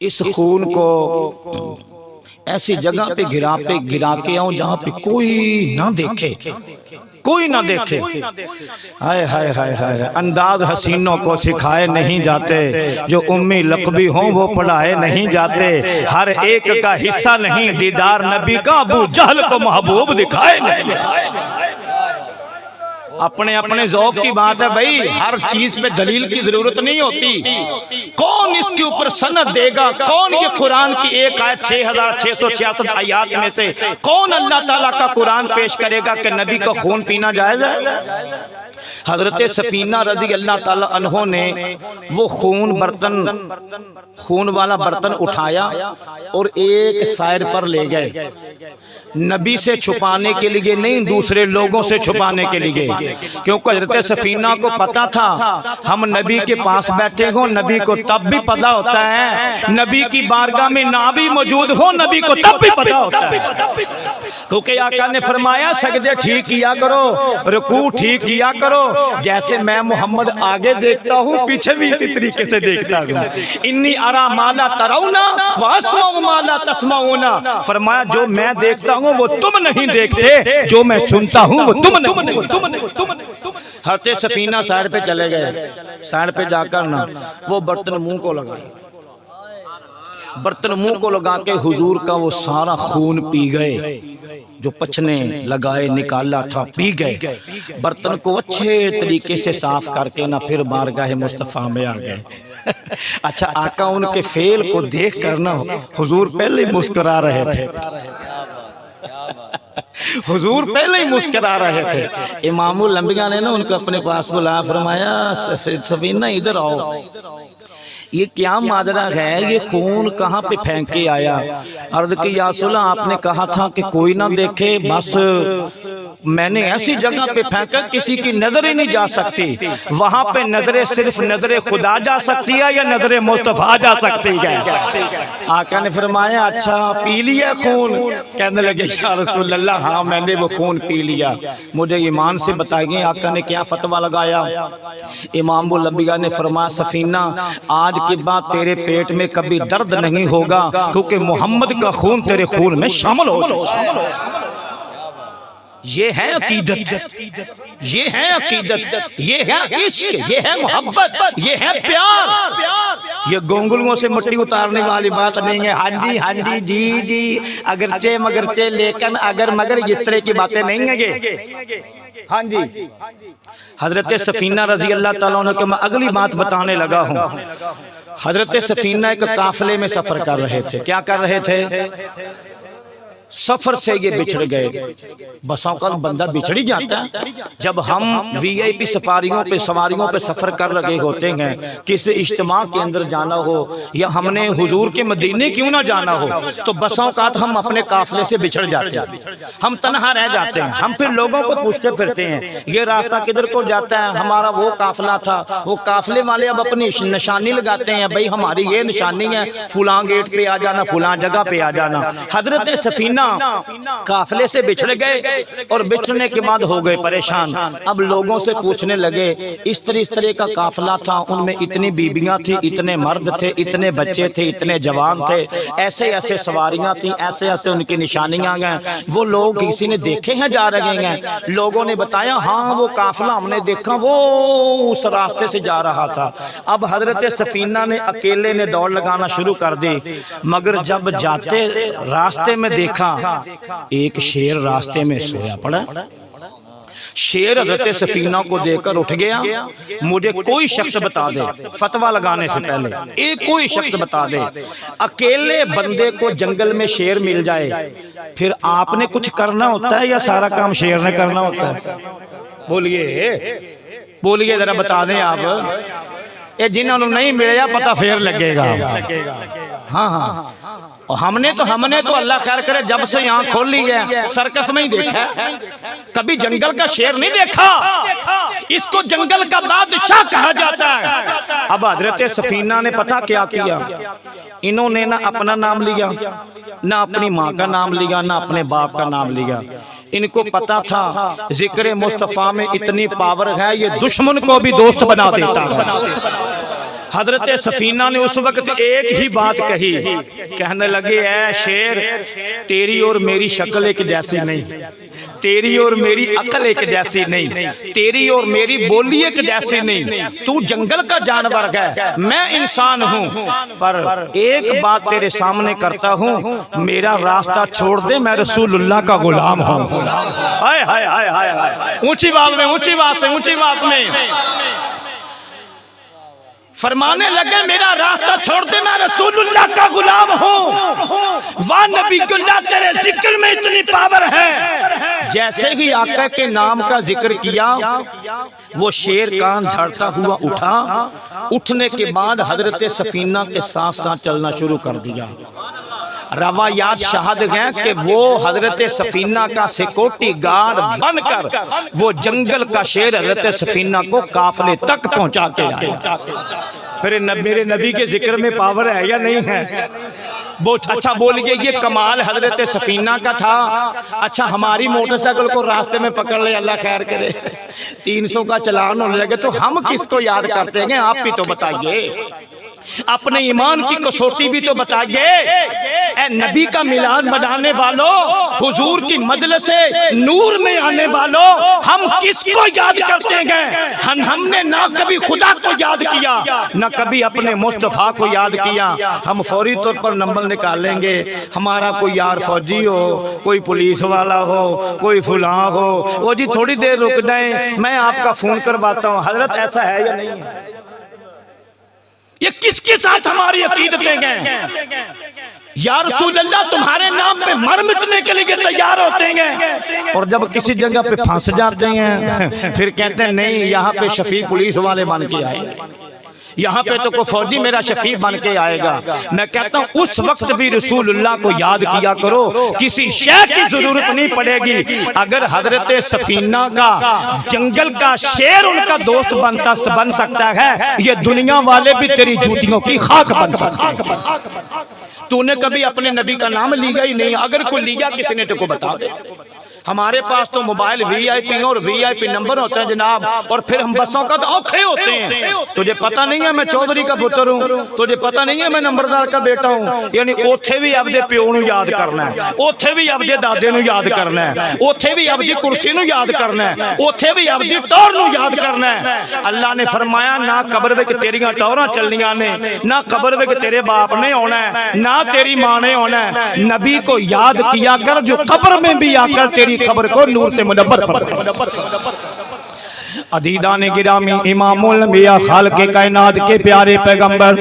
اس خون کو ایسی جگہ پہ گرا کے آؤں جہاں پہ کوئی نہ دیکھے، کوئی نہ دیکھے۔ ہائے ہائے ہائے ہائے، انداز حسینوں کو سکھائے نہیں جاتے، جو امی لقبی ہوں وہ پڑھائے نہیں جاتے، ہر ایک کا حصہ نہیں دیدار نبی کا، ابو جہل کو محبوب دکھائے نہیں۔ اپنے اپنے ذوق کی بات ہے بھائی، ہر چیز پہ دلیل کی ضرورت نہیں ہوتی۔ کون اس کے اوپر سند دے گا؟ کون یہ قرآن کی ایک آیت 6666 آیات میں سے کون اللہ تعالیٰ کا قرآن پیش کرے گا کہ نبی کا خون پینا جائز ہے؟ حضرت سفینہ رضی اللہ تعالیٰ عنہ نے وہ خون والا برتن اٹھایا اور ایک سائر پر لے گئے، نبی سے چھپانے کے لیے نہیں، دوسرے لوگوں سے چھپانے کے لیے، کیونکہ حضرت سفینہ کو پتا تھا ہم نبی کے پاس بیٹھے ہوں، نبی کو تب بھی پتا ہوتا ہے، نبی کی بارگاہ میں نہ بھی موجود ہو نبی کو تب بھی پتا ہوتا ہے، کیونکہ آقا نے فرمایا سجدے ٹھیک کیا کرو، رکوع ٹھیک کیا کرو، جیسے میں محمد آگے دیکھتا ہوں پیچھے بھی اسی طریقے سے دیکھتا ہوں۔ انی ارا ما لا ترون واسمع ما لا تسمعون، فرمایا جو میں دیکھتا ہوں وہ تم نہیں دیکھتے، جو میں سنتا ہوں وہ تم نہیں۔ حضرت سفینہ سائر پہ چلے گئے، سائر پہ جا کر نا وہ برتن منہ کو لگائے، برتن منہ کو لگا کے حضور کا وہ سارا خون پی گئے، جو پچھنے لگائے نکالا تھا پی گئے، برتن کو اچھے طریقے سے صاف کر کے نہ پھر بارگاہ مصطفیٰ میں آ گئے۔ اچھا آقا ان کے فعل کو دیکھ کر نا حضور پہلے ہی مسکرا رہے تھے، حضور پہلے ہی مسکرا رہے تھے۔ امام الانبیاء نے نا ان کو اپنے پاس بلایا، فرمایا سفینہ ادھر آؤ، یہ کیا ماجرا ہے، یہ خون کہاں پہ پھینک کے آیا؟ عرض کی یا رسول اللہ آپ نے کہا تھا کہ کوئی نہ دیکھے، بس میں نے ایسی جگہ پہ پھینکا کسی کی نظر ہی نہیں جا سکتی، وہاں پہ نظر صرف نظر خدا جا سکتی ہے یا نظر مصطفیٰ جا سکتی ہے؟ آقا نے فرمایا اچھا پی لیا خون؟ کہنے لگے یا رسول اللہ ہاں میں نے وہ خون پی لیا، مجھے ایمان سے بتائیے آقا نے کیا فتویٰ لگایا؟ امام الانبیاء نے فرمایا سفینہ آج کے بعد تیرے پیٹ میں کبھی درد نہیں ہوگا، کیونکہ محمد کا خون تیرے خون میں شامل ہو چکا۔ یہ ہے عقیدت، یہ ہے عقیدت، یہ ہے عشق، یہ ہے محبت، یہ ہے پیار۔ یہ گونگلوں سے مٹی اتارنے والی بات نہیں ہے، ہاں جی جی جی اگرچہ مگرچہ لیکن اگر مگر اس طرح کی باتیں نہیں ہیں یہ۔ ہاں جی حضرت سفینہ رضی اللہ تعالیٰ عنہ کو میں اگلی بات بتانے لگا ہوں۔ حضرت سفینہ ایک قافلے میں سفر کر رہے تھے، کیا کر رہے تھے؟ سفر سے یہ بچھڑ گئے، بسوں کا بندہ بچھڑ ہی جاتا ہے۔ جب ہم وی آئی پی سواریوں پہ سفر کر رہے ہوتے ہیں، کسی اجتماع کے اندر جانا ہو یا ہم نے حضور کے مدینے کیوں نہ جانا ہو، تو بسوں کا ہم اپنے قافلے سے بچھڑ جاتے ہیں، ہم تنہا رہ جاتے ہیں، ہم پھر لوگوں کو پوچھتے پھرتے ہیں یہ راستہ کدھر کو جاتا ہے، ہمارا وہ قافلہ تھا، وہ قافلے والے اب اپنی نشانی لگاتے ہیں، بھائی ہماری یہ نشانی ہے، فلاں گیٹ پہ آ جانا، فلاں جگہ پہ آ جانا۔ حضرت سفینہ قافلے سے بچھڑ گئے اور بچھڑنے کے بعد ہو گئے پریشان، اب لوگوں سے پوچھنے لگے اس طرح کا قافلہ تھا، ان میں اتنی بیبیاں تھیں، اتنے مرد تھے، اتنے بچے تھے، اتنے جوان تھے، ایسے ایسے سواریاں تھیں، ایسے ایسے ان کی نشانیاں ہیں، وہ لوگ کسی نے دیکھے ہیں جا رہے ہیں؟ لوگوں نے بتایا ہاں وہ قافلہ ہم نے دیکھا، وہ اس راستے سے جا رہا تھا۔ اب حضرت سفینہ نے اکیلے نے دوڑ لگانا شروع کر دی، مگر جب جاتے راستے میں دیکھا ایک شیر راستے میں سویا پڑا۔ شیر حضرت سفینہ کو دیکھ کر اٹھ گیا، مجھے کوئی شخص بتا دے، فتویٰ لگانے سے پہلے ایک کوئی شخص بتا دے، اکیلے بندے کو جنگل میں شیر مل جائے پھر آپ نے کچھ کرنا ہوتا ہے یا سارا کام شیر نے کرنا ہوتا ہے؟ بولیے ذرا بتا دیں آپ، یہ جنہوں نے نہیں ملیا پتہ پھر لگے گا۔ ہاں ہم نے تو اللہ خیر کرے جب سے یہاں کھول لی ہے سرکس میں ہی دیکھا ہے، کبھی جنگل کا شیر نہیں دیکھا، اس کو جنگل کا بادشاہ کہا جاتا ہے۔ اب حضرت سفینہ نے پتہ کیا کیا، انہوں نے نہ اپنا نام لیا، نہ اپنی ماں کا نام لیا، نہ اپنے باپ کا نام لیا۔ ان کو پتا تھا ذکر مصطفیٰ میں اتنی پاور ہے، یہ دشمن کو بھی دوست بنا دیتا ہے۔ حضرت سفینہ نے اس وقت ایک ہی بات کہی، کہنے لگے اے شیر تیری اور میری شکل ایک جیسی نہیں، تیری اور میری عقل ایک جیسی نہیں، تیری اور میری بولی ایک جیسی نہیں، تو جنگل کا جانور ہے، میں انسان ہوں، پر ایک بات تیرے سامنے کرتا ہوں، میرا راستہ چھوڑ دے، میں رسول اللہ کا غلام ہوں۔ ہائے ہائے ہائے ہائے، اونچی بات میں، اونچی بات سے، اونچی بات میں فرمانے لگے میرا راستہ چھوڑ دے، میں رسول اللہ کا غلام ہوں۔ واہ نبی اللہ تیرے ذکر میں اتنی پاور ہے، جیسے ہی آقا کے نام کا ذکر کیا وہ شیر کان جھاڑتا ہوا اٹھا، اٹھنے کے بعد حضرت سفینہ کے ساتھ ساتھ چلنا شروع کر دیا۔ روایات شاہد ہیں کہ وہ حضرت سفینہ کا سیکورٹی گارڈ بن کر وہ جنگل کا شیر حضرت سفینہ کو قافلے تک پہنچا کے آیا۔ پھر میرے نبی کے ذکر میں پاور ہے یا نہیں ہے؟ بہت اچھا بولیے، یہ کمال حضرت سفینہ کا تھا۔ اچھا ہماری موٹر سائیکل کو راستے میں پکڑ لے، اللہ خیر کرے، 300 کا چلان ہونے لگے تو ہم کس کو یاد کرتے ہیں؟ آپ بھی تو بتائیے، اپنے ایمان کی کسوٹی بھی تو بتائیے۔ اے نبی کا میلاد منانے والوں، حضور کی مجلس نور میں آنے والوں، ہم کس کو یاد کرتے ہیں؟ ہم نے نہ کبھی خدا کو یاد کیا، نہ کبھی اپنے مصطفیٰ کو یاد کیا۔ ہم فوری طور پر نمبر نکال لیں گے، ہمارا کوئی یار فوجی ہو، کوئی پولیس والا ہو، کوئی فلاں ہو، وہ جی تھوڑی دیر رک جائیں میں آپ کا فون کرواتا ہوں۔ حضرت ایسا ہے یا نہیں ہے؟ یہ کس کے ساتھ ہماری عقیدتیں گئے؟ یا رسول اللہ تمہارے نام پہ مر مٹنے کے لیے تیار ہوتے ہیں، اور جب کسی جگہ پہ پھنس جاتے ہیں پھر کہتے ہیں نہیں یہاں پہ شفیع پولیس والے بن کے آئے، یہاں پہ تو کوئی فوجی میرا شفیع بن کے آئے گا۔ میں کہتا ہوں اس وقت بھی رسول اللہ کو یاد کیا کرو، کسی شے کی ضرورت نہیں پڑے گی۔ اگر حضرت سفینہ کا جنگل کا شیر ان کا دوست بن سکتا ہے، یہ دنیا والے بھی تیری جوتیوں کی خاک بن سکتے ہیں۔ تو نے کبھی اپنے نبی کا نام لیا ہی نہیں، اگر کوئی لیا کسی نے تو کو بتا دے۔ ہمارے پاس تو موبائل وی آئی پی اور وی آئی پی نمبر ہوتے ہیں جناب، اور پھر ہم بسوں کا اوکھے ہوتے ہیں۔ تجھے پتہ نہیں ہے میں چودھری کا پتر ہوں، تجھے پتہ نہیں ہے میں نمبردار کا بیٹا ہوں، یعنی اوتھے بھی اپنے پیو نو یاد کرنا ہے، اوتھے بھی اپنے دادے نو یاد کرنا ہے، اوتھے بھی اپنی کرسی نو یاد کرنا ہے، اوتھے بھی اپنی ٹور نو یاد کرنا ہے۔ اللہ نے فرمایا نہ قبر وچ تیریاں ٹوراں چلنیاں نے، نہ قبر وچ تیرے باپ نے ہونا ہے، نہ تیری ماں نے ہونا ہے۔ نبی کو یاد کیا کر جو قبر میں بھی آ کر تیری خبر کو نور سے منور کر دے۔ عزیزان گرامی، امام الانبیاء خالق کائنات کے پیارے پیغمبر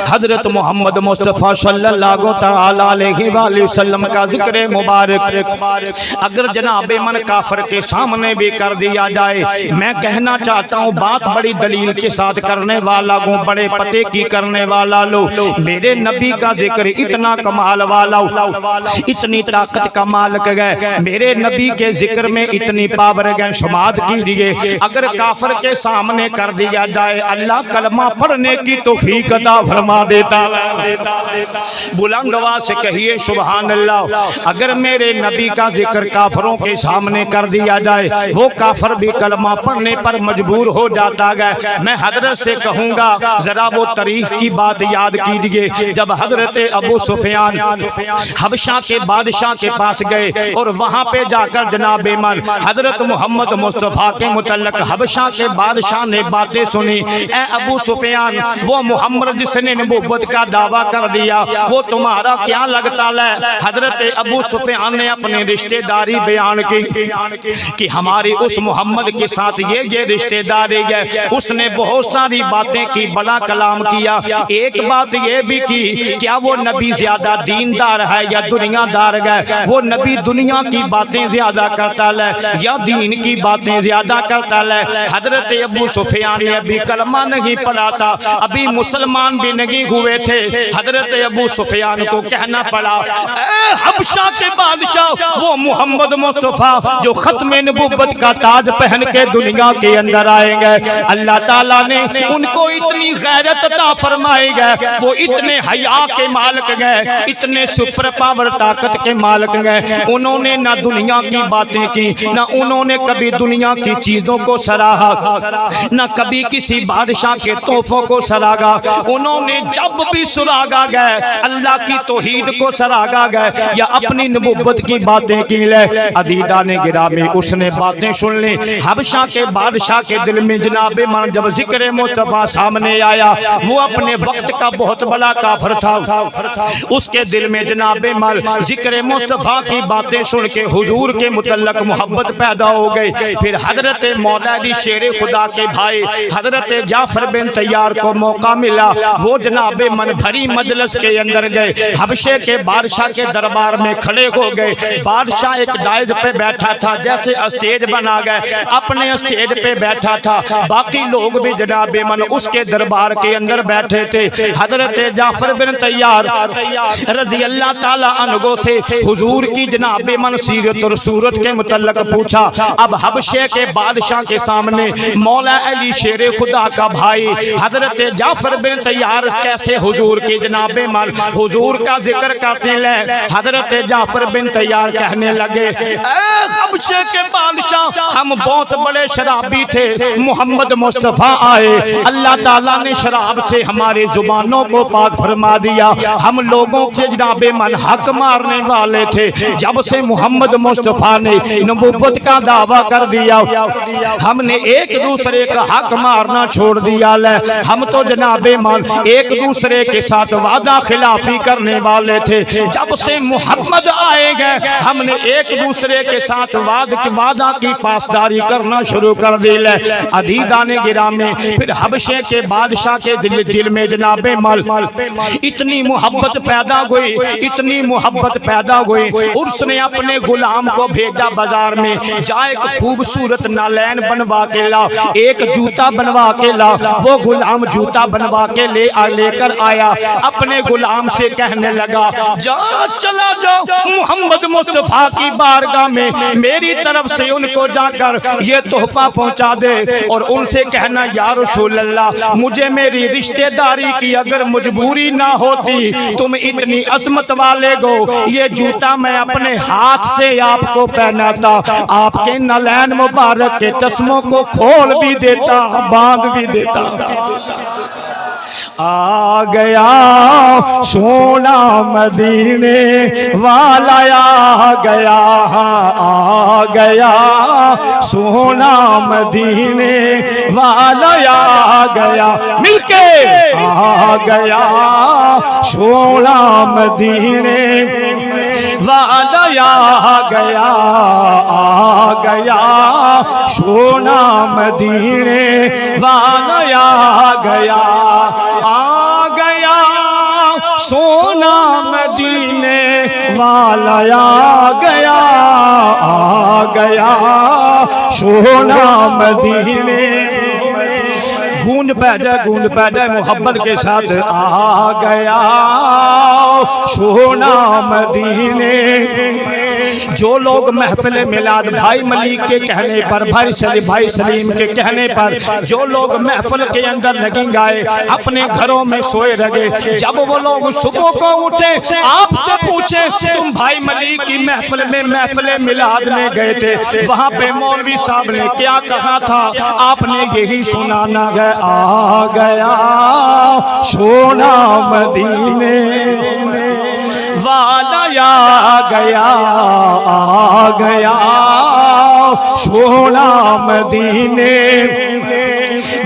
حضرت محمد مصطفیٰ صلی اللہ تعالی علیہ وآلہ وسلم کا ذکر مبارک اگر جناب من کافر کے سامنے بھی کر دیا جائے، میں کہنا چاہتا ہوں بات بڑی دلیل کے ساتھ کرنے والا ہوں، بڑے پتے کی کرنے والا لو، میرے نبی کا ذکر اتنا کمال والا، اتنی طاقت کا مالک ہے، میرے نبی کے ذکر میں اتنی پاور ہے، سماعت کیجئے اگر کافر کے سامنے کر دیا جائے اللہ کلمہ پڑھنے کی توفیق عطا فرما دیتا ہے۔ بلند آواز سے کہیے سبحان اللہ۔ اگر میرے نبی کا ذکر کافروں کے سامنے کر دیا جائے وہ کافر بھی کلمہ پڑھنے پر مجبور ہو جاتا ہے۔ میں حضرت سے کہوں گا ذرا وہ تاریخ کی بات یاد کیجئے، جب حضرت ابو سفیان حبشہ کے بادشاہ کے پاس گئے اور وہاں پہ جا کر جناب من حضرت محمد مصطفیٰ کے متعلق حبشہ کے بادشاہ نے باتیں سنی، اے ابو سفیان وہ محمد جس نے نبوت کا دعویٰ کر دیا وہ تمہارا کیا لگتا ہے؟ حضرت ابو سفیان نے اپنی رشتہ داری بیان کی کہ ہماری اس محمد کے ساتھ یہ رشتہ داری ہے۔ اس نے بہت ساری باتیں کی، بڑا کلام کیا، ایک بات یہ بھی کی کیا وہ نبی زیادہ دیندار ہے یا دنیا دار ہے؟ وہ نبی دنیا کی باتیں زیادہ کرتا ہے یا دین کی باتیں زیادہ کرتا ہے؟ حضرت ابو سفیان نے ابھی کلمہ نہیں پڑھا تھا، ابھی مسلمان بھی نہیں ہوئے تھے، حضرت ابو سفیان کو کہنا پڑا اے حبشہ کے بادشاہ وہ محمد مصطفیٰ جو ختم نبوت کا تاج پہن کے دنیا کے اندر آئیں گے، اللہ تعالیٰ نے ان کو اتنی غیرت عطا فرمائے گا، وہ اتنے حیا کے مالک گئے، اتنے سپر پاور طاقت کے مالک گئے، انہوں نے نہ دنیا کی باتیں کی، نہ انہوں نے کبھی دنیا کی چیزوں عقیدوں کو سراہا، نہ کبھی کسی بادشاہ کے تحفوں کو سراغا۔ انہوں نے جب بھی سراغا گئے اللہ کی توحید کو سراغا گئے یا اپنی نبوت کی باتیں کی لے۔ عزیزان گرامی اس نے باتیں سن لی۔ حبشہ کے بادشاہ کے دل میں جناب من جب ذکر مصطفیٰ سامنے آیا، وہ اپنے وقت کا بہت بڑا کافر تھا، اس کے دل میں جناب من ذکر مصطفیٰ کی باتیں سن کے حضور کے متعلق محبت پیدا ہو گئی۔ پھر حضرت مولا علی شیر خدا کے بھائی حضرت جعفر بن طیار کو موقع ملا، وہ جناب من بھری مجلس کے اندر گئے، حبشے کے بادشاہ کے دربار میں کھڑے ہو گئے۔ بادشاہ ایک دائز پہ بیٹھا تھا، جیسے اسٹیج بنا گئے اپنے اسٹیج پہ بیٹھا تھا، باقی لوگ بھی جناب من اس کے دربار کے اندر بیٹھے تھے۔ حضرت جعفر بن طیار رضی اللہ تعالی عنہ سے حضور کی جناب من سیرت اور صورت کے متعلق پوچھا۔ اب حبشے کے بادشاہ کے سامنے مولا علی شیر خدا کا بھائی حضرت جعفر بن طیار کیسے حضور کی جناب من حضور کا ذکر کرنے لے۔ حضرت جعفر بن طیار کہنے لگے، اے حبشے کے بادشاہ، ہم بہت بڑے شرابی تھے، محمد مصطفیٰ آئے، اللہ تعالیٰ نے شراب سے ہماری زبانوں کو پاک فرما دیا، ہم لوگوں سے جناب من حق مارنے والے تھے، جب سے محمد مصطفیٰ نے نبوت کا دعویٰ کر دیا ہم نے ایک دوسرے کا حق مارنا چھوڑ دیا لے۔ ہم تو جناب من ایک دوسرے کے ساتھ وعدہ خلافی کرنے والے تھے، جب سے محمد آئے گئے ہم نے ایک دوسرے کے ساتھ وعدہ کی پاسداری کرنا شروع کر دی لے۔ عزیزان گرامی پھر حبشے کے بادشاہ کے دل میں جناب من اتنی محبت پیدا ہوئی، اتنی محبت پیدا ہوئی، اس نے اپنے غلام کو بھیجا بازار میں، جا ایک خوبصورت نالین بنوا کے لا، ایک جوتا بنوا کے لا۔ وہ غلام جوتا بنوا کے لے کر آیا، اپنے غلام سے کہنے لگا، جا چلا جاؤ محمد مصطفیٰ کی بارگاہ میں، میری طرف سے ان کو جا کر یہ تحفہ پہنچا دے اور ان سے کہنا، یا رسول اللہ مجھے میری رشتہ داری کی اگر مجبوری نہ ہوتی تم اتنی عظمت والے گو، یہ جوتا میں اپنے ہاتھ سے آپ کو پہناتا، آپ کے نالین مبارک کے تسموں کو کھول بھی دیتا، باندھ بھی دیتا۔ آ گیا سونا مدینے والا، آ گیا آ گیا سونا مدینے والا، آ گیا مل کے آ گیا سونا مدینے والا، آ گیا آ گیا سونا مدینے والا، آ گیا آ گیا سونا مدینے والا، آ گیا آ گیا سونا مدینے۔ گونج پہ جائے محبت کے ساتھ، آ گیا سونا مدینے۔ جو لوگ محفل میلاد بھائی ملیک کے کہنے پر، بھائی سلیم کے کہنے پر جو لوگ محفل کے اندر نہیں گائے، اپنے گھروں میں سوئے رہے، جب وہ لوگ صبح کو اٹھے آپ سے پوچھیں تم بھائی ملیک کی محفل میلاد میں گئے تھے، وہاں پہ مولوی صاحب نے کیا کہا تھا، آپ نے یہی سنانا ہے، آ گیا سونا مدینے والا، آ گیا آ گیا سونا مدینے۔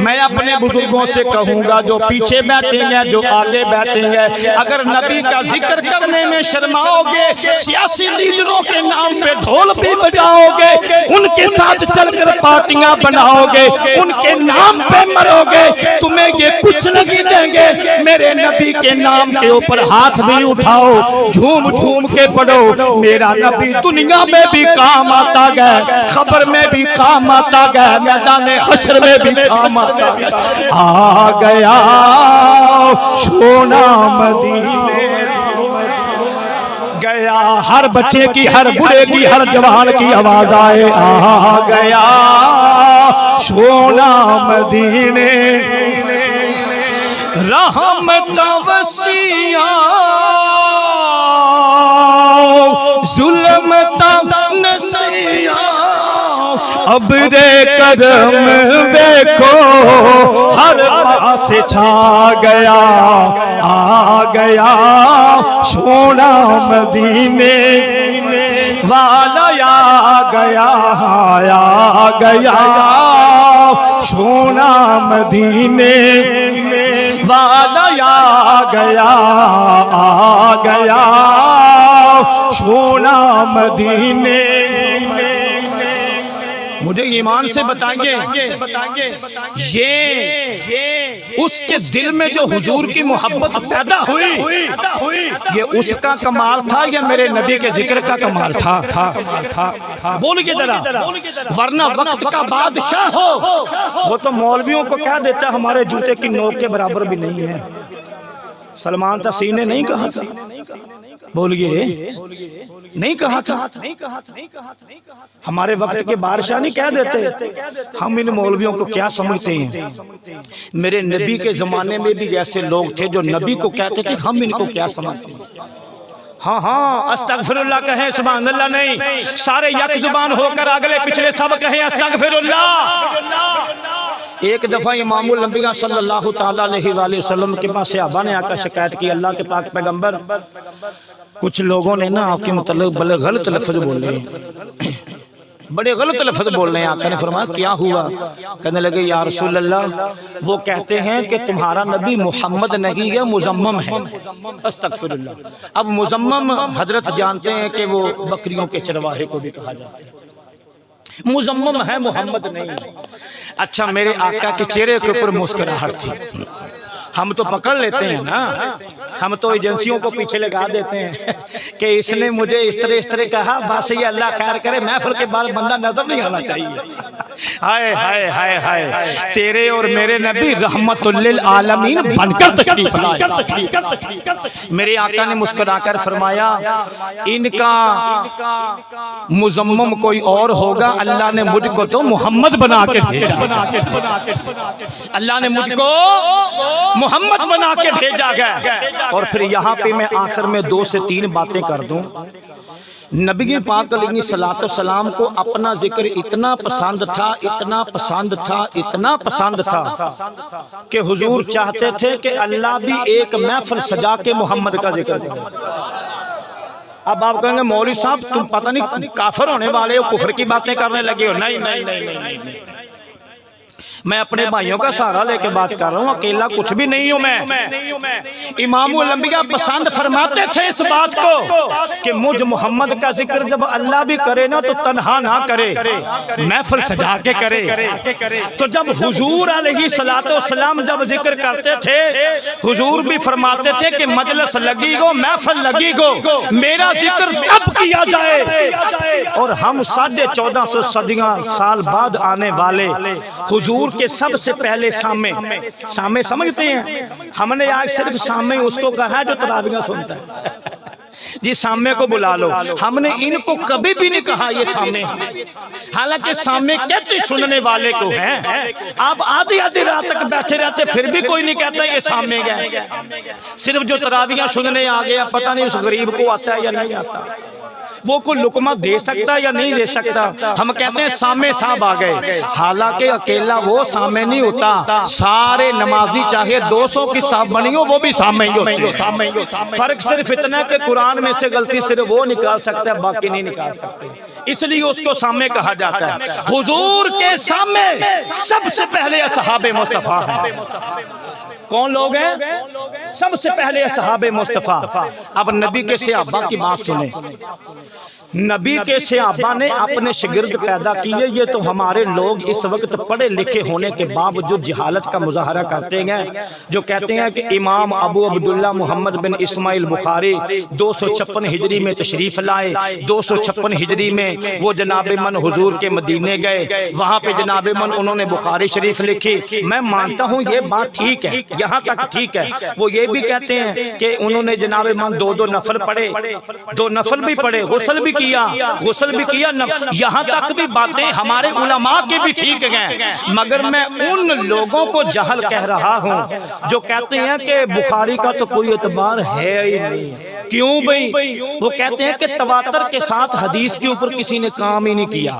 میں اپنے بزرگوں سے کہوں گا جو پیچھے بیٹھے ہیں جو آگے بیٹھے ہیں، اگر نبی کا ذکر کرنے میں شرماؤ گے، سیاسی لیڈروں کے نام پہ ڈھول بھی بجاؤ گے، ان کے ساتھ چل کر پارٹیاں بناؤ گے، ان کے نام پہ مرو گے، تمہیں یہ کچھ نہیں دیں گے۔ میرے نبی کے نام کے اوپر ہاتھ بھی اٹھاؤ، جھوم جھوم کے پڑھو، میرا نبی دنیا میں بھی کام آتا گیا، خبر میں بھی کام آتا گیا، میدان حشر میں بھی کام آتا گیا۔ آ گیا سونا مدینے گیا، ہر بچے کی، ہر بڑے کی، ہر جوان کی آواز آئے، آ گیا سونا مدینے۔ رحمت وسیع ظلم نسیاں، ابر کرم دیکھو ہر پاس چھا گیا، آ گیا سونا مدینے والا، آ گیا آ گیا سونا مدینے والا، آ گیا آ گیا سونا مدینے۔ مجھے ایمان سے بتائیں گے یہ اس کے دل میں جو حضور کی محبت پیدا ہوئی یہ اس کا کمال تھا یا میرے نبی کے ذکر کا کمال تھا؟ بول کے ذرا، ورنہ وقت کا بادشاہ ہو وہ تو مولویوں کو کہہ دیتا ہمارے جوتے کی نوک کے برابر بھی نہیں ہے۔ سلمان تسیر نے نہیں کہا تھا، بولیے نہیں کہا تھا، ہمارے وقت کے بادشاہ نہیں کہہ دیتے۔ ہم ان مولویوں کو کیا سمجھتے ہیں؟ میرے نبی کے زمانے میں بھی ایسے لوگ تھے جو نبی کو کہتے تھے، ہم ان کو کیا سمجھتے ہیں؟ ہاں استغفر اللہ کہیں، سبحان اللہ نہیں، سارے یک زبان ہو کر اگلے پچھلے سب کہیں استغفر اللہ۔ ایک دفعہ امام الانبیاء صلی اللہ تعالیٰ علیہ وآلہ وسلم کے پاس صحابہ نے آ کر شکایت کی، اللہ کے پاک پیغمبر کچھ لوگوں نے نا آپ کے متعلق بڑے غلط لفظ بولے ہیں، بڑے غلط لفظ بول رہے ہیں۔ آقا نے فرمایا کیا ہوا؟ کہنے لگے یا رسول اللہ وہ کہتے ہیں کہ تمہارا نبی محمد نہیں ہے، مزمم ہے۔ استغفر اللہ۔ اب مزمم حضرت جانتے ہیں کہ وہ بکریوں کے چرواہے کو بھی کہا جاتا ہے، مزمم ہے، محمد نہیں۔ اچھا میرے آقا کے چہرے کے اوپر مسکراہٹ تھی۔ ہم تو پکڑ لیتے ہیں نا، ہم تو ایجنسیوں کو پیچھے لگا دیتے ہیں کہ اس نے مجھے اس طرح کہا، بس یہ اللہ خیر کرے، محفل کے بعد بندہ نظر نہیں آنا چاہیے۔ ہائے ہائے ہائے ہائے، تیرے اور میرے نبی رحمت للعالمین بن کر تشریف لائے۔ میرے آقا نے مسکرا کر فرمایا ان کا مزمم کوئی اور ہوگا، اللہ نے مجھ کو تو محمد بنا کے بھیجا، اللہ نے مجھ کو محمد بنا کے بھیجا گیا۔ اور پھر یہاں پہ میں آخر میں 2 سے 3 باتیں کر دوں۔ نبی پاک علیہ الصلوۃ والسلام کو اپنا ذکر اتنا پسند تھا، اتنا پسند تھا، اتنا پسند تھا کہ حضور چاہتے تھے کہ اللہ بھی ایک محفل سجا کے محمد کا ذکر کرے۔ اب آپ کہیں گے مولوی صاحب تم پتہ نہیں کافر ہونے والے ہو، کفر کی باتیں کرنے لگے ہو۔ نہیں نہیں نہیں نہیں، میں اپنے بھائیوں کا سہارا لے کے بات کر رہا ہوں، اکیلا کچھ بھی نہیں ہوں میں۔ امام الانبیاء پسند فرماتے تھے اس بات کو کہ مجھ محمد کا ذکر جب اللہ بھی کرے نا تو تنہا نہ کرے، محفل سجا کے کرے۔ تو جب حضور علیہ الصلوۃ والسلام جب ذکر کرتے تھے، حضور بھی فرماتے تھے کہ مجلس لگی گو، محفل لگی گو، میرا ذکر تب کیا جائے۔ اور ہم 1450 صدیاں سال بعد آنے والے حضور کہ سب سے پہلے سامع سمجھتے ہیں؟ ہم نے آج صرف سامع اس کو کہا ہے جو تراویح سنتا ہے، جی سامع کو بلا لو۔ ہم نے ان کو کبھی بھی نہیں کہا یہ سامع، حالانکہ سامع کہتے سننے والے کو ہیں۔ آپ آدھی رات تک بیٹھے رہتے پھر بھی کوئی نہیں کہتا یہ سامع گئے، صرف جو تراویح سننے آ گیا، پتہ نہیں اس غریب کو آتا ہے یا نہیں آتا، وہ کوئی لقمہ دے سکتا یا نہیں دے سکتا، ہم کہتے ہیں سامع صاحب آ گئے۔ حالانکہ اکیلا وہ سامع نہیں ہوتا، سارے نمازی چاہے 200 کی صاحب بنی ہو وہ بھی سامع ہی ہوتی ہے۔ فرق صرف اتنا ہے کہ قرآن میں سے غلطی صرف وہ نکال سکتا ہے، باقی نہیں نکال سکتے، اس لیے اس کو سامع کہا جاتا ہے۔ حضور کے سامع سب سے پہلے اصحاب مصطفیٰ ہیں۔ کون لوگ ہیں؟ سب سے پہلے اصحاب مصطفیٰ۔ اب نبی کے صحابہ کی بات سنیں۔ نبی کے صحابہ نے اپنے شاگرد پیدا کیے، یہ تو ہمارے لوگ اس وقت پڑھے لکھے ہونے کے باوجود جہالت کا مظاہرہ کرتے ہیں، جو کہتے ہیں کہ امام ابو عبداللہ محمد بن اسماعیل بخاری 256 ہجری میں تشریف لائے، 256 ہجری میں وہ جناب من حضور کے مدینے گئے، وہاں پہ جناب من انہوں نے بخاری شریف لکھی۔ میں مانتا ہوں یہ بات ٹھیک ہے، یہاں تک ٹھیک ہے۔ وہ یہ بھی کہتے ہیں کہ انہوں نے جناب من 2 نفل پڑھے، 2 نفل بھی پڑھے، غسل بھی غسل بھی کیا، یہاں تک بھی باتیں ہمارے علماء کے بھی ٹھیک ہیں، مگر میں ان لوگوں کو جہل کہہ رہا ہوں جو کہتے ہیں کہ بخاری کا تو کوئی اعتبار ہے ہی نہیں۔ کیوں بھئی؟ وہ کہتے ہیں کہ تواتر کے ساتھ حدیث کے اوپر کسی نے کام ہی نہیں کیا۔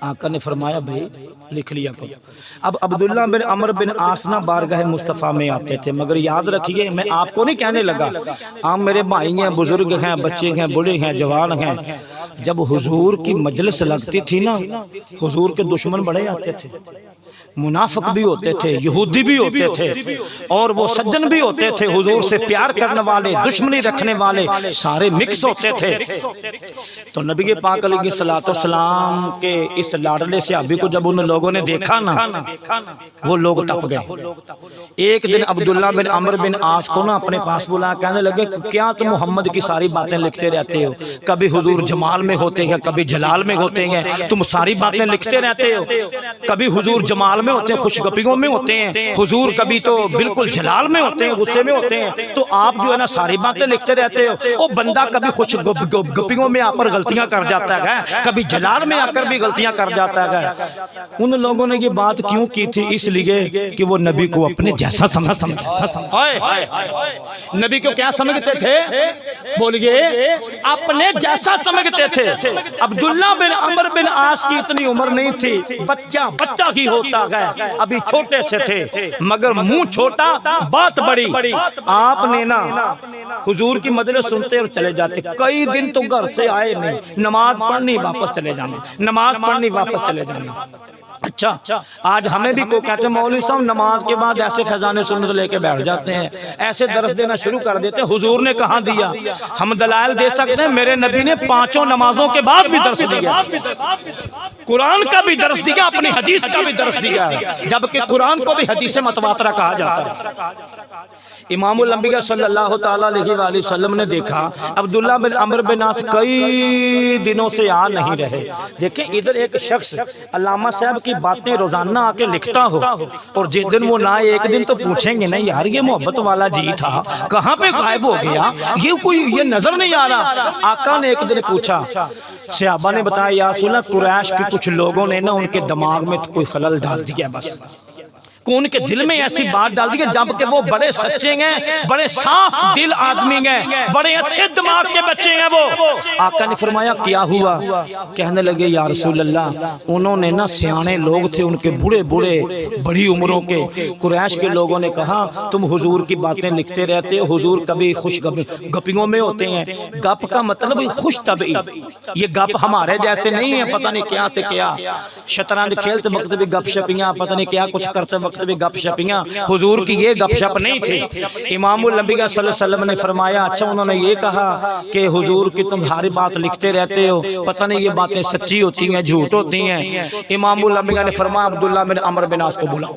آقا نے فرمایا بھائی لکھ لیا کرو۔ اب عبداللہ بن عمر بن عاص نہ بارگاہ مصطفیٰ میں آتے تھے، مگر یاد رکھیے میں آپ کو نہیں کہنے لگا، آپ میرے بھائی ہیں، بزرگ ہیں، بچے ہیں، بڑے ہیں، جوان ہیں، جب حضور کی مجلس لگتی تھی نا، حضور کے دشمن بڑے آتے تھے، منافق بھی ہوتے تھے، یہودی بھی ہوتے تھے، اور وہ سجن بھی ہوتے تھے، حضور سے پیار کرنے والے، دشمنی رکھنے والے، سارے مکس ہوتے تھے۔ تو نبی پاک علیہ السلام کے اس لاڈلے صحابی کو جب ان لوگوں نے دیکھا نا، وہ لوگ تپ گئے۔ ایک دن عبداللہ بن عمر بن عاص کو نا اپنے پاس بلا، کہنے لگے کیا تم محمد کی ساری باتیں لکھتے رہتے ہو؟ کبھی حضور جمال میں ہوتے ہیں، کبھی جلال میں ہوتے ہیں، تم ساری باتیں لکھتے رہتے ہو۔ کبھی حضور جمال میں ہوتے ہیں، خوش گپیوں میں ہوتے ہیں، حضور کبھی تو بالکل جلال میں ہوتے ہیں، غصے میں ہوتے ہیں، تو آپ جو ہے نا ساری باتیں لکھتے رہتے ہو۔ وہ بندہ کبھی خوش گپیوں میں آ کر غلطیاں کر جاتا ہے، کبھی جلال میں آ کر بھی غلطیاں کر جاتا ہے۔ ان لوگوں نے یہ بات کیوں کی تھی؟ اس لیے کہ وہ نبی کو اپنے جیسا سمجھتے تھے۔ نبی کو کیا سمجھتے تھے؟ بولیے، اپنے جیسا سمجھتے تھے۔ عبداللہ بن عمر بن عاص کی اتنی عمر نہیں تھی، بچہ ہی ہوتا گیا، ابھی چھوٹے سے تھے، مگر منہ چھوٹا بات بڑی۔ آپ نے نا حضور کی مجلس سنتے اور چلے جاتے، کئی دن تو گھر سے آئے نہیں، نماز پڑھنی واپس چلے جانا، نماز پڑھنی واپس چلے جانا۔ اچھا آج ہمیں بھی کو کہتے ہیں مولوی صاحب نماز کے بعد ایسے فیضان سنت لے کے بیٹھ جاتے ہیں، ایسے درس دینا شروع کر دیتے ہیں۔ حضور نے کہاں دیا؟ ہم دلائل دے سکتے ہیں، میرے نبی نے 5 نمازوں کے بعد بھی درس دیا، قرآن کا بھی درس دیا، اپنی حدیث کا بھی درس دیا، جبکہ قرآن کو بھی حدیث متواترہ کہا جاتا ہے۔ امام الانبیاء صلی اللہ تعالیٰ علیہ وآلہ وسلم نے دیکھا عبداللہ بن عمر بن عاص کئی دنوں سے آ نہیں رہے۔ دیکھیں ادھر ایک شخص علامہ صاحب کی باتیں روزانہ آ کے لکھتا ہو، اور جس دن وہ نہ آئے ایک دن تو پوچھیں گے نہیں یار یہ محبت والا جی تھا کہاں پہ غائب ہو گیا، یہ نظر نہیں آ رہا۔ آقا نے ایک دن پوچھا، صحابہ نے بتایا یا رسول اللہ قریش کے کچھ لوگوں نے نا ان کے دماغ میں کوئی خلل ڈال دیا، بس ان کے دل میں ایسی بات ڈال دی کہ جبکہ وہ بڑے سچے ہیں، بڑے صاف دل آدمی ہیں، بڑے اچھے دماغ کے بچے ہیں وہ۔ آقا نے فرمایا کیا ہوا؟ کہنے لگے یا رسول اللہ انہوں نے نا سیانے لوگ تھے، ان کے بڑے بڑی عمروں کے قریش کے لوگوں نے کہا تم حضور کی باتیں لکھتے رہتے ہو، حضور کبھی خوش گپیوں میں ہوتے ہیں۔ گپ کا مطلب خوش طبعی، یہ گپ ہمارے جیسے نہیں ہے، پتہ نہیں کیا سے کیا، شطرنج کھیلتے وقت بھی گپ شپیاں، پتہ نہیں کیا کچھ کرتے وقت بھی گپ شپیاں۔ حضور کی یہ گپ شپ نہیں تھی۔ امام الانبیاء صلی اللہ علیہ وسلم نے فرمایا اچھا انہوں نے یہ کہا کہ حضور کی تمہاری بات لکھتے رہتے ہو، پتہ نہیں یہ باتیں سچی ہوتی ہیں جھوٹ ہوتی ہیں۔ امام الانبیاء نے فرمایا عبداللہ بن عمر بن عاص کو بلاؤ۔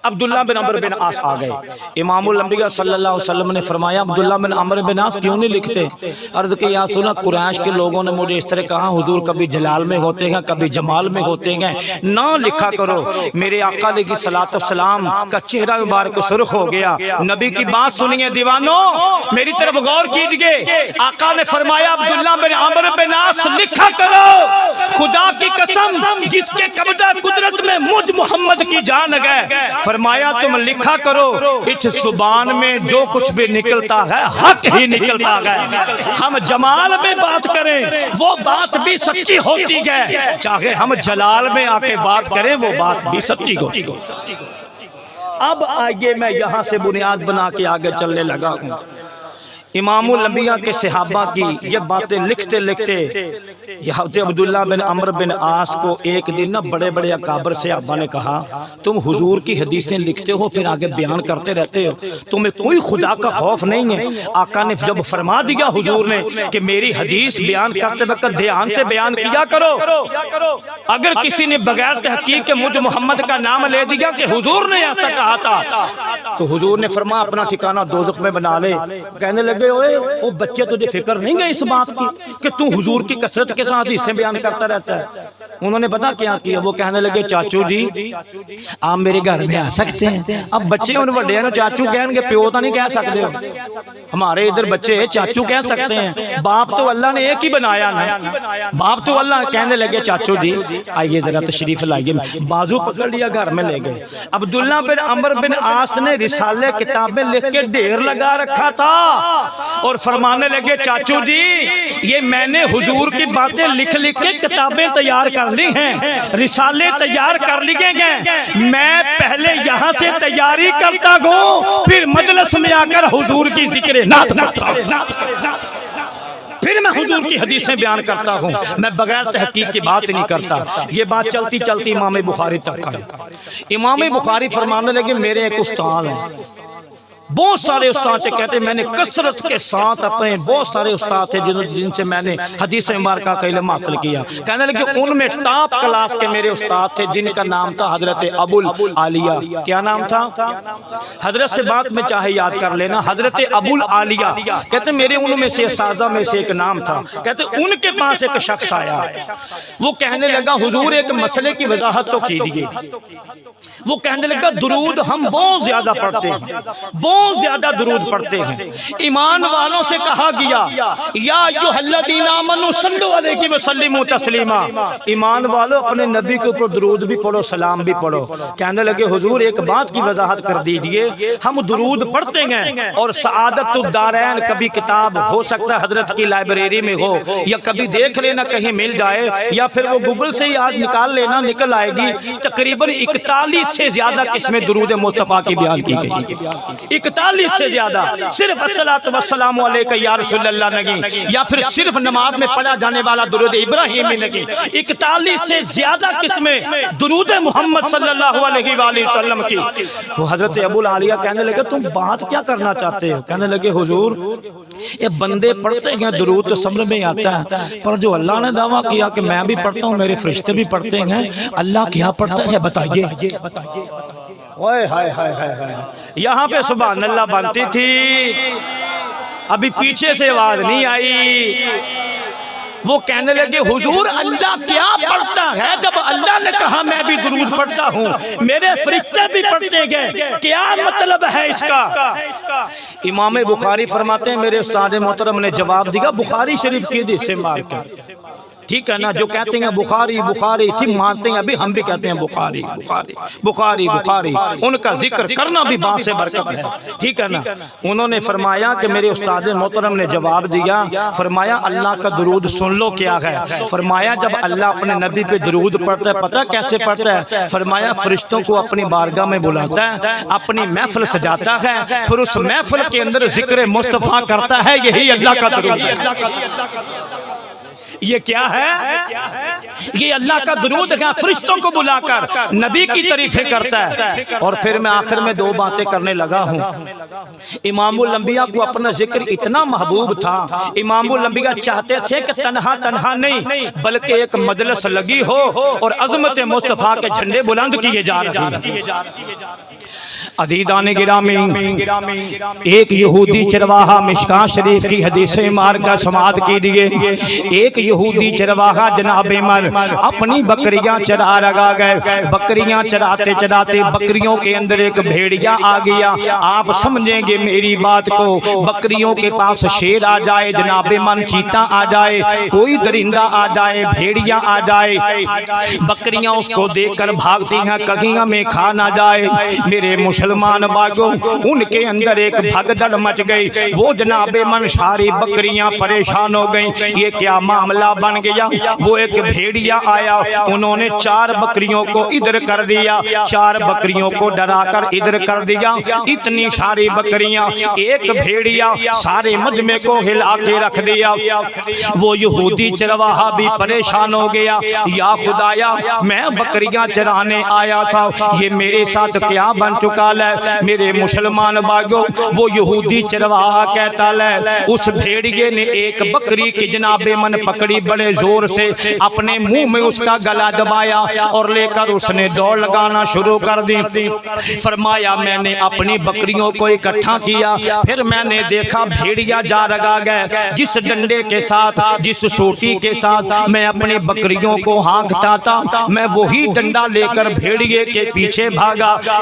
عبداللہ بن عمر بن عاص آ گئے۔ امام الانبیاء صلی اللہ علیہ وسلم نے فرمایا عبداللہ بن عمر بن عاص کیوں نہیں لکھتے؟ عرض کہ یا رسول اللہ قریش کے لوگوں نے مجھے اس طرح کہا حضور کبھی جلال میں ہوتے ہیں کبھی جمال میں ہوتے ہیں، نہ لکھا کرو۔ میرے آقا علیہ الصلوۃ والسلام کا چہرہ مبارک سرخ ہو گیا۔ نبی کی بات سنیے دیوانوں، میری طرف غور کیجئے۔ آقا نے فرمایا عبداللہ بن عمر بن عاص لکھا کرو، خدا کی قسم جس کے قبضہ قدرت میں مجھ محمد کی جان ہے، فرمایا تم لکھا کرو اس زبان میں جو کچھ بھی نکلتا ہے حق ہی نکلتا ہے۔ ہم جمال میں بات کریں وہ بات بھی سچی ہوتی ہے، چاہے ہم جلال میں آ کے بات کریں وہ بات بھی سچی ہوتی ہے۔ اب آئیے میں یہاں سے بنیاد بنا کے آگے چلنے لگا ہوں۔ امام الانبیاء کے صحابہ کی یہ باتیں لکھتے لکھتے حضرت عبداللہ بن عمر بن عاص کو ایک دن نہ بڑے اکابر صحابہ نے کہا تم حضور کی حدیثیں لکھتے ہو پھر آگے بیان کرتے رہتے ہو، تمہیں کوئی خدا کا خوف نہیں ہے؟ آقا نے جب فرما دیا حضور نے کہ میری حدیث بیان کرتے وقت دھیان سے بیان کیا کرو، اگر کسی نے بغیر تحقیق کے مجھ محمد کا نام لے دیا کہ حضور نے ایسا کہا تھا تو حضور نے فرمایا اپنا ٹھکانہ دوزخ میں بنا لے۔ کہنے لگے او بچے تجھے فکر نہیں ہے اس بات کی کہ تو حضور کی کثرت کے ساتھ حدیثیں بیان کرتا رہتا ہے؟ انہوں نے پتا کیا کیا، وہ کہنے لگے چاچو جی آپ میرے گھر میں آ سکتے ہیں۔ اب بچے ان بڑے ہیں چاچو کہیں گے، پیو تو نہیں کہہ سکتے ہو، ہمارے ادھر بچے چاچو کہہ سکتے ہیں، باپ تو اللہ نے ایک ہی بنایا نا، باپ تو اللہ۔ کہنے لگے چاچو جی آئیے ذرا تشریف لائیے، بازو پکڑ لیا گھر میں لے گئے۔ عبداللہ بن عمر بن عاص نے رسالے کتابیں لکھ کے ڈھیر لگا رکھا تھا، اور فرمانے لگے چاچو جی یہ میں نے حضور کی باتیں لکھ لکھ کے کتابیں تیار کر لی ہیں، رسالے تیار کر لیے گئے، میں پہلے یہاں سے تیاری کرتا ہوں، پھر مجلس میں آ کر حضور کی ذکر نعت کرتا ہوں، پھر میں حضور کی حدیثیں بیان کرتا ہوں، میں بغیر تحقیق کی بات نہیں کرتا۔ یہ بات چلتی چلتی امام بخاری تک آئی۔ امام بخاری فرمانے لگے میرے ایک استاد ہیں، بہت سارے استاد سے کہتے ہیں میں نے کثرت کے ساتھ اپنے بہت سارے استاد تھے جن سے میں نے حدیث مبارکہ کا علم حاصل کیا، کہنے لگے ان میں ٹاپ کلاس کے میرے استاد تھے جن کا نام تھا حضرت ابو العالیہ۔ کیا نام تھا؟ حضرت سے بات میں چاہے یاد کر لینا، حضرت ابو العالیہ کہتے میرے ان میں سے اساتذہ میں سے ایک نام تھا، کہتے ان کے پاس ایک شخص آیا، وہ کہنے لگا حضور ایک مسئلے کی وضاحت تو کیجیے۔ وہ کہنے لگا درود ہم بہت زیادہ پڑھتے ہیں، بہت زیادہ درود پڑھتے ہیں، ایمان والوں سے کہا گیا یا ایھا الذین آمنوا صلوا علیہ وسلموا تسلیما، ایمان والوں اپنے نبی کے اوپر درود بھی پڑھو سلام بھی پڑھو۔ کہنے لگے حضور ایک بات کی وضاحت کر دیجئے، ہم درود پڑھتے ہیں اور سعادت الدارین کبھی کتاب ہو سکتا ہے حضرت کی لائبریری میں ہو، یا کبھی دیکھ لینا کہیں مل جائے، یا پھر وہ گوگل سے ہی آج نکال لینا نکل آئے گی، تقریباً 41 سے زیادہ قسمیں درود مصطفیٰ کی بیان کی گئی، 41 سے زیادہ، صرف الصلاۃ والسلام علیک یا رسول اللہ نہیں، یا پھر صرف نماز میں پڑھا جانے والا درود ابراہیمی نہیں، 41 سے زیادہ قسمیں درود محمد صلی اللہ علیہ وآلہ وسلم کی۔ وہ حضرت ابو العالیہ کہنے لگے تم بات کیا کرنا چاہتے ہو؟ کہنے لگے حضور یہ بندے پڑھتے ہیں درود تو سمجھ میں آتا ہے، پر جو اللہ نے دعویٰ کیا کہ میں بھی پڑھتا ہوں میرے فرشتے بھی پڑھتے ہیں، اللہ کیا پڑھتا ہے بتائیے۔ یہاں پہ سبحان اللہ بنتی تھی، ابھی پیچھے سے آواز نہیں آئی۔ وہ کہنے لگے حضور اللہ کیا پڑھتا ہے؟ جب اللہ نے کہا میں بھی درود پڑھتا ہوں، میرے فرشتے بھی پڑھتے گئے، کیا مطلب ہے اس کا؟ امام بخاری فرماتے ہیں میرے استاد محترم نے جواب دیا بخاری شریف کی حدیث سے مار کر، ٹھیک ہے نا، جو کہتے ہیں بخاری بخاری ٹھیک مانتے ہیں، ابھی ہم بھی کہتے ہیں بخاری بخاری بخاری بخاری، ان کا ذکر کرنا بھی باعث سے برکت ہے، ٹھیک ہے نا۔ انہوں نے فرمایا کہ میرے استاد محترم نے جواب دیا، فرمایا اللہ کا درود سن لو کیا ہے، فرمایا جب اللہ اپنے نبی پہ درود پڑھتا ہے پتہ کیسے پڑھتا ہے؟ فرمایا فرشتوں کو اپنی بارگاہ میں بلاتا ہے، اپنی محفل سجاتا ہے، پھر اس محفل کے اندر ذکر مصطفیٰ کرتا ہے، یہی اللہ کا درود ہے۔ یہ کیا ہے؟ یہ اللہ کا درود ہے، فرشتوں کو بلا کر نبی کی تعریفیں کرتا ہے۔ اور پھر میں آخر میں 2 باتیں کرنے لگا ہوں۔ امام الانبیاء کو اپنا ذکر اتنا محبوب تھا، امام الانبیاء چاہتے تھے کہ تنہا تنہا نہیں بلکہ ایک مجلس لگی ہو اور عظمت مصطفیٰ کے جھنڈے بلند کیے جا رہے ہیں۔ عزیزان گرامی، ایک یہودی چرواہا مشکاہ شریف کی حدیث مبارکہ سماعت کیجئے۔ ایک یہودی چرواہا جناب عمر اپنی بکریاں چرا لگا گئے، بکریاں چراتے چراتے بکریوں کے اندر ایک بھیڑیا آ گیا۔ آپ سمجھیں گے میری بات کو، بکریوں کے پاس شیر آ جائے، جناب من چیتا آ جائے، کوئی درندہ آ جائے، بھیڑیا آ جائے، بکریاں اس کو دیکھ کر بھاگتی ہیں کہیں ہمیں کھا نہ جائے۔ میرے مسلمان بھائیوں، ان کے اندر ایک بھگدڑ مچ گئی، وہ جناب من ساری بکریاں پریشان ہو گئیں، یہ کیا معاملہ بن گیا؟ وہ ایک بھیڑیا آیا، انہوں نے 4 بکریوں کو ادھر کر دیا، 4 بکریوں کو ڈرا کر ادھر کر دیا، اتنی ساری بکریاں، ایک بھیڑیا سارے مجمع کو ہلا کے رکھ دیا۔ وہ یہودی چرواہا بھی پریشان ہو گیا، یا خدایا میں بکریاں چرانے آیا تھا، یہ میرے ساتھ کیا بن چکا ہے؟ میرے مسلمان بھائیوں، وہ یہودی چرواہا کہتا ہے اس بھیڑیے نے ایک بکری کی جناب من پکڑی، بڑے زور سے اپنے منہ میں اس کا گلا دبایا اور لے کر اس نے دوڑ لگانا شروع کر دی۔ فرمایا میں نے اپنی بکریوں کو اکٹھا کیا، پھر میں نے دیکھا بھیڑیا جا لگا گئے، جس ڈنڈے کے ساتھ جس سوٹی کے ساتھ میں اپنی بکریوں کو ہانکتا تھا، میں وہی ڈنڈا لے کر بھیڑیے کے پیچھے بھاگا،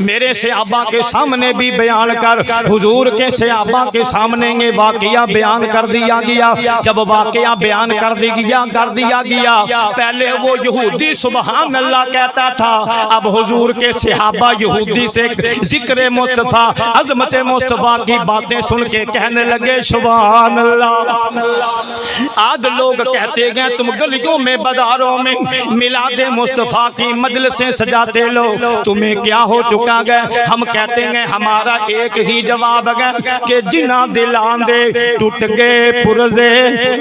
میرے صحابہ کے سامنے بھی بیان کر، حضور کے صحابہ کے سامنے یہ واقعہ بیان کر دیا گیا۔ جب واقعہ بیان کر دیا گیا پہلے وہ یہودی سبحان اللہ کہتا تھا، اب حضور کے صحابہ یہودی سے ذکر مصطفیٰ عظمت مصطفیٰ کی باتیں سن کے کہنے لگے سبحان اللہ۔ آج لوگ کہتے ہیں تم گلیوں میں بازاروں میں میلاد مصطفیٰ کی مجلسیں سجاتے لو، تمہیں کیا ہو چکا گیا؟ ہم کہتے ہیں ہمارا ایک ہی جواب ہے کہ جنہ دلان دے ٹوٹ گئے پرزے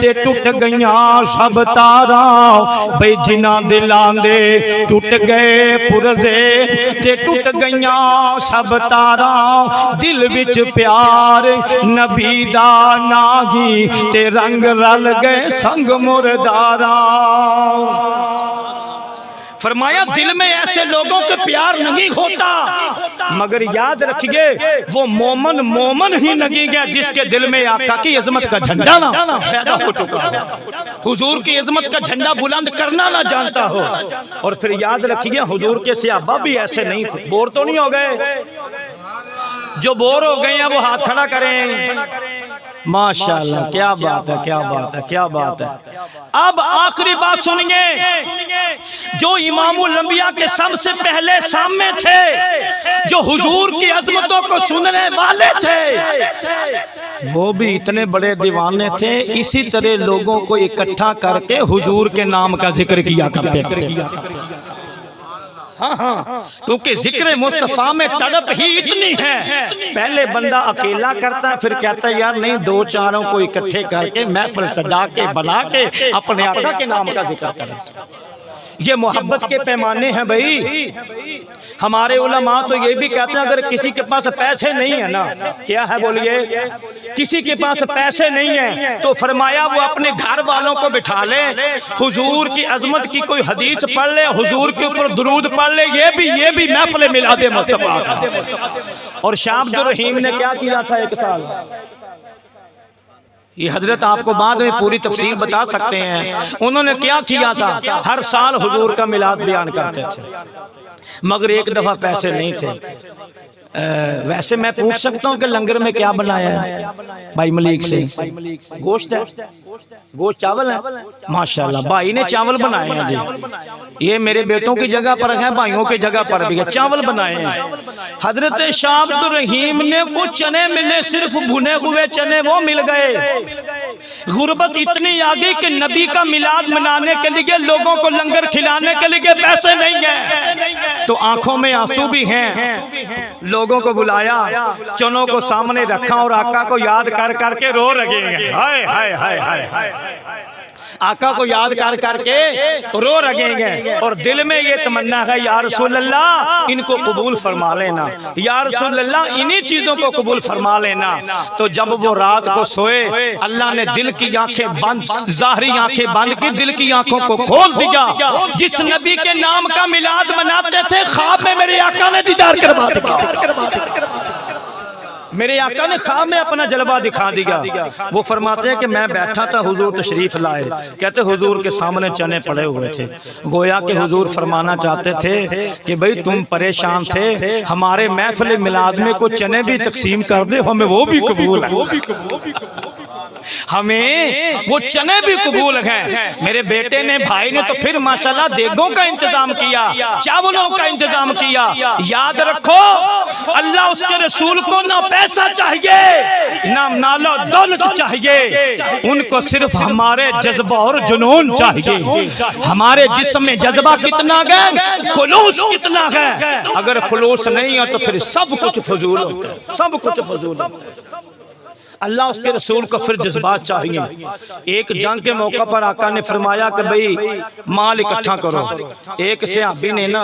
تے ٹوٹ گئیاں سب تاراں، بھئی جنہ دلان دے ٹوٹ گئے پرزے تے ٹوٹ گئیاں سب تاراں، دل وچ پیار نبی دا ناہی تے رنگ رل گئے سنگ مرداراں۔ فرمایا دل میں ایسے لوگوں کے پیار نہیں ہوتا، مگر یاد رکھیے وہ مومن ہی نہیں گیا جس کے دل میں آقا کی عظمت کا جھنڈا نہ پیدا ہو چکا ہو، حضور کی عظمت کا جھنڈا بلند کرنا نہ جانتا ہو۔ اور پھر یاد رکھیے حضور کے صحابہ بھی ایسے نہیں تھے۔ بور تو نہیں ہو گئے؟ جو بور ہو گئے ہیں وہ ہاتھ کھڑا کریں۔ ماشاءاللہ، کیا بات ہے، کیا بات ہے، کیا بات ہے۔ اب آخری بات سنیے، جو امام الانبیاء کے سب سے پہلے سامنے تھے، جو حضور کی عظمتوں کو سننے والے تھے، وہ بھی اتنے بڑے دیوانے تھے، اسی طرح لوگوں کو اکٹھا کر کے حضور کے نام کا ذکر کیا کرتے تھے۔ ہاں، کیونکہ ذکر مصطفیٰ میں تڑپ ہی اتنی ہے، پہلے بندہ اکیلا کرتا ہے، پھر کہتا ہے یار نہیں دو چاروں کو اکٹھے کر کے محفل سجا کے بنا کے اپنے آقا کے نام کا ذکر کریں۔ یہ محبت کے پیمانے ہیں بھائی۔ ہمارے علماء تو یہ بھی کہتے ہیں اگر کسی کے پاس پیسے نہیں ہیں نا، کیا ہے بولیے، کسی کے پاس پیسے نہیں ہیں تو فرمایا وہ اپنے گھر والوں کو بٹھا لے، حضور کی عظمت کی کوئی حدیث پڑھ لے، حضور کے اوپر درود پڑھ لے، یہ بھی محفل میلاد مصطفیٰ۔ اور شاہ عبد الرحیم نے کیا کیا تھا ایک سال، یہ حضرت آپ کو بعد میں پوری تفصیل بتا سکتے ہیں، انہوں نے کیا کیا تھا، ہر سال حضور کا میلاد بیان کرتے تھے، مگر ایک دفعہ پیسے نہیں تھے۔ ویسے میں پوچھ سکتا ہوں کہ لنگر میں کیا بنایا ہے بھائی ملیک سے؟ گوشت ہے، گوشت چاول ہے، ماشاءاللہ بھائی نے چاول بنائے ہیں جی، یہ میرے بیٹوں کی جگہ پر ہے، بھائیوں کی جگہ پر بھی ہے، چاول بنائے ہیں۔ حضرت شاہ عبد الرحیم نے کچھ چنے ملے، صرف بھنے ہوئے چنے وہ مل گئے۔ غربت اتنی آگئی کہ نبی کا میلاد منانے کے لیے، لوگوں کو لنگر کھلانے کے لیے پیسے نہیں ہیں، تو آنکھوں میں آنسو بھی ہیں، لوگوں کو بلایا، چنوں کو سامنے رکھا اور آقا کو یاد کر کر کے رو رہے ہیں، ہائے ہائے ہائے ہائے، آقا کو یاد کر کر کے رو رہے ہیں، اور دل میں یہ تمنا ہے یا رسول اللہ ان کو قبول فرما لینا، یا رسول اللہ انہی چیزوں کو قبول فرما لینا۔ تو جب وہ رات کو سوئے، اللہ نے دل کی آنکھیں بند، ظاہری آنکھیں بند کی، دل کی آنکھوں کو کھول دیا۔ جس نبی کے نام کا میلاد مناتے تھے، خواب میں میرے آقا نے دیدار کروا دیا، میرے آقا نے خواب میں اپنا جلوہ دکھا دیا۔ وہ فرماتے ہیں کہ میں بیٹھا تھا، حضور تشریف لائے، کہتے حضور کے سامنے چنے پڑے ہوئے تھے، گویا کہ حضور فرمانا چاہتے تھے کہ بھئی تم پریشان تھے، ہمارے محفل میلاد میں کوئی چنے بھی تقسیم کر دے، ہمیں وہ بھی قبول ہے، ہمیں وہ چنے بھی قبول ہیں۔ میرے بیٹے نے، بھائی نے تو پھر ماشاءاللہ دیگوں کا انتظام کیا، چاولوں کا انتظام کیا۔ یاد رکھو اللہ اس کے رسول کو نہ پیسہ چاہیے، نہ مال و دولت چاہیے، ان کو صرف ہمارے جذبہ اور جنون چاہیے۔ ہمارے جسم میں جذبہ کتنا ہے، خلوص کتنا ہے، اگر خلوص نہیں ہے تو پھر سب کچھ فضول ہوتا ہے، سب کچھ فضول ہوتا ہے۔ اللہ اس کے رسول کو پھر جذبات چاہیے۔ ایک جنگ کے موقع پر آقا نے فرمایا کہ بھئی مال اکٹھا کرو، ایک صحابی نے نا